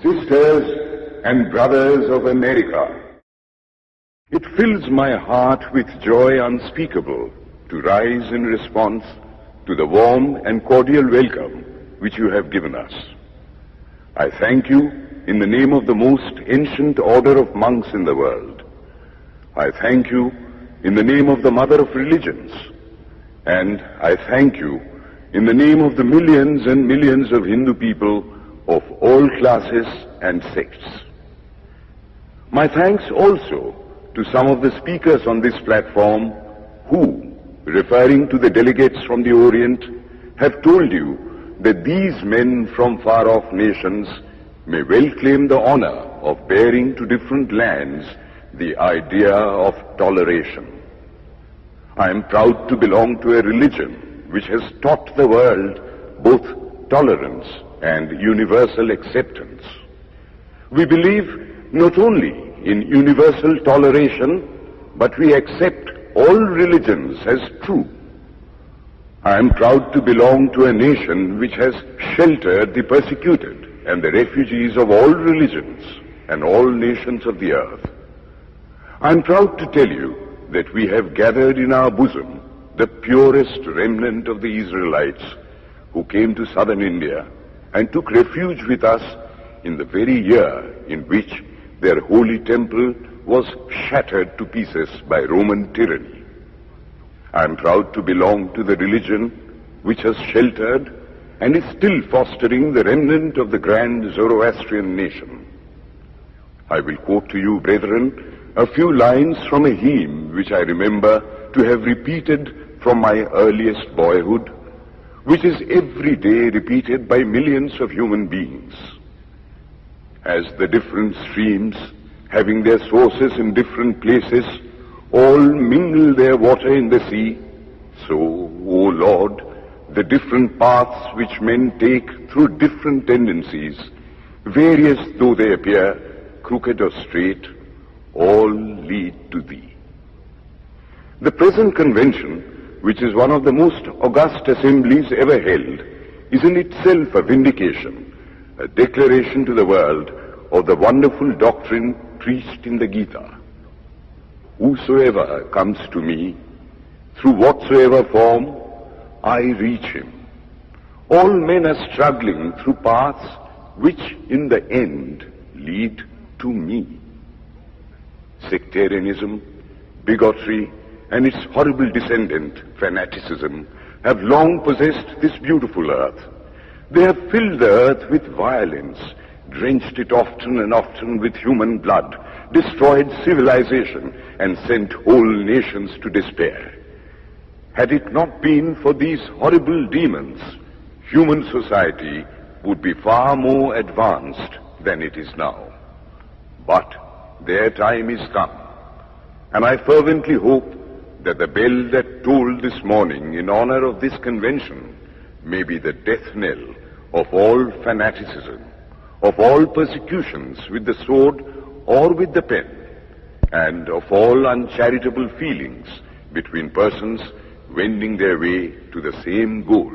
Sisters and brothers of America, it fills my heart with joy unspeakable to rise in response to the warm and cordial welcome which you have given us. I thank you in the name of the most ancient order of monks in the world. I thank you in the name of the mother of religions, and I thank you in the name of the millions and millions of Hindu people of all classes and sects. My thanks also to some of the speakers on this platform who, referring to the delegates from the Orient, have told you that these men from far-off nations may well claim the honor of bearing to different lands the idea of toleration. I am proud to belong to a religion which has taught the world both tolerance and universal acceptance. We believe not only in universal toleration, but we accept all religions as true. I am proud to belong to a nation which has sheltered the persecuted and the refugees of all religions and all nations of the earth. I am proud to tell you that we have gathered in our bosom the purest remnant of the Israelites who came to southern India and took refuge with us in the very year in which their holy temple was shattered to pieces by Roman tyranny. I am proud to belong to the religion which has sheltered and is still fostering the remnant of the grand Zoroastrian nation. I will quote to you, brethren, a few lines from a hymn which I remember to have repeated from my earliest boyhood, which is every day repeated by millions of human beings. As the different streams, having their sources in different places, all mingle their water in the sea, so, O Lord, the different paths which men take through different tendencies, various though they appear, crooked or straight, all lead to Thee. The present convention, which is one of the most august assemblies ever held, is in itself a vindication, a declaration to the world of the wonderful doctrine preached in the Gita. Whosoever comes to me, through whatsoever form, I reach him. All men are struggling through paths which in the end lead to me. Sectarianism, bigotry, and its horrible descendant, fanaticism, have long possessed this beautiful earth. They have filled the earth with violence, drenched it often and often with human blood, destroyed civilization, and sent whole nations to despair. Had it not been for these horrible demons, human society would be far more advanced than it is now. But their time is come, and I fervently hope that the bell that tolled this morning in honor of this convention may be the death knell of all fanaticism, of all persecutions with the sword or with the pen, and of all uncharitable feelings between persons wending their way to the same goal.